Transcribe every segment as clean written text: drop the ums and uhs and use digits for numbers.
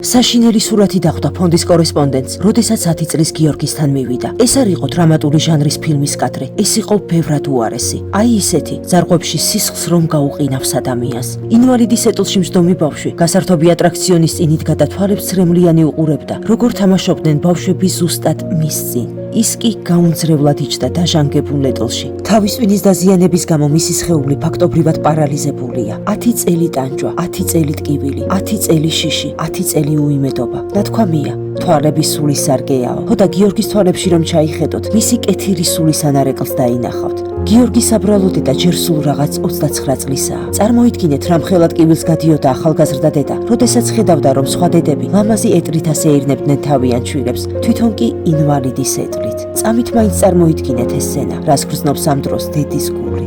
საშინელი სურათი დახვდა ფონდის კორესპონდენტს, როდესაც 10 წლის გიორგისთან მივიდა. ეს არ იყო დრამატული ჟანრის ფილმის კადრი, ეს იყო ბევრად უარესი. აი ისეთი, ზარღვებში სისხლს რომ გაუყინავს ადამიანს. ინვალიდის ეტლში მждომი ბავშვი, გასართობი ატრაქციონის წინით გადათვალებს ცრემლიანი უყურებდა, როგორ თამაშობდნენ ბავშვები ზუსტად მის წინ. ის კი გაუნձრევლად იჯდა დაჟანგებულ ეტლში. თავის ტვინის დაზიანების გამო მისი სხეული ფაქტობრივად პარალიზებულია. 10 წელი ტანჯვა, 10 წელი ტკივილი, 10 წელი შიში, 10 წელი უიმედობა. ნათქვამია, თვალები სულის სარგეაო. ხოდა გიორგის თვალებში რომ ჩაიხედოთ, მისი კეთილი სულის ანარეკლს დაინახავთ. გიორგი საბრალო დედა ჯერ სულ რაღაც 29 წლისაა. წარმოიდგინეთ, რა მხელად კივილს გადიოდა ახალგაზრდა დედა, როდესაც ხედავდა, რომ სხვა დედები ლამაზი ეტლით ასეირნებდნენ თავიანთ შვილებს, თვითონ კი ინვალიდის ეტლით. წამით მაინც წარმოიდგინეთ ეს სცენა, რას გრძნობს ამ დროს დედის გული.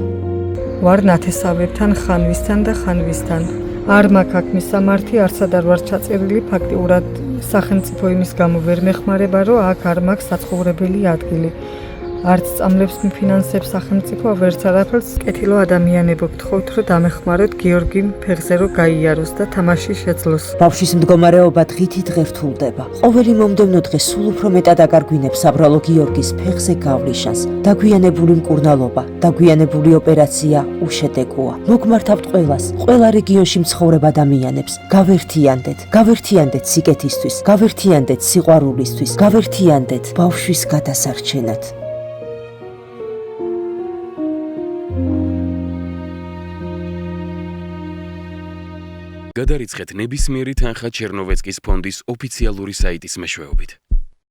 ვარ ნათესავებთან, ხანვისთან და ხანვისთან. არ მაქვს აქ მისამართი, არცად არ ვარ ჩაწერილი, ფაქტიურად სახელმწიფო იმის გამო ვერ მეხმარება, რომ აქ არ მაქვს საცხოვრებელი ადგილი. არც წამლებს მიფინანსებს სახელმწიფო, ვერც არაფერს. კეთილო ადამიანებო, გთხოვთ, რომ დამეხმაროთ გიორგიმ ფეხზე რომ გაიაროს და თამაში შეძლოს. ბავშვის მდგომარეობა დღითით ღირთულდება. ყოველი მომდევნო დღე სულ უფრო მეტად აგარგვინებს საბრალო გიორგის ფეხზე გავლის. დაგვიანებული მკურნალობა, დაგვიანებული ოპერაცია უშედეგოა. მოგმართავთ ყველას, ყველა რეგიონში მცხოვრებ ადამიანებს. გავერთიანდეთ სიკეთისთვის, გავერთიანდეთ სიყვარულისთვის, გავერთიანდეთ ბავშვის გადასარჩენად. გადარიცხეთ ნებისმიერი თანხა ჩერნოვეცკის ფონდის ოფიციალური საიტის მეშვეობით.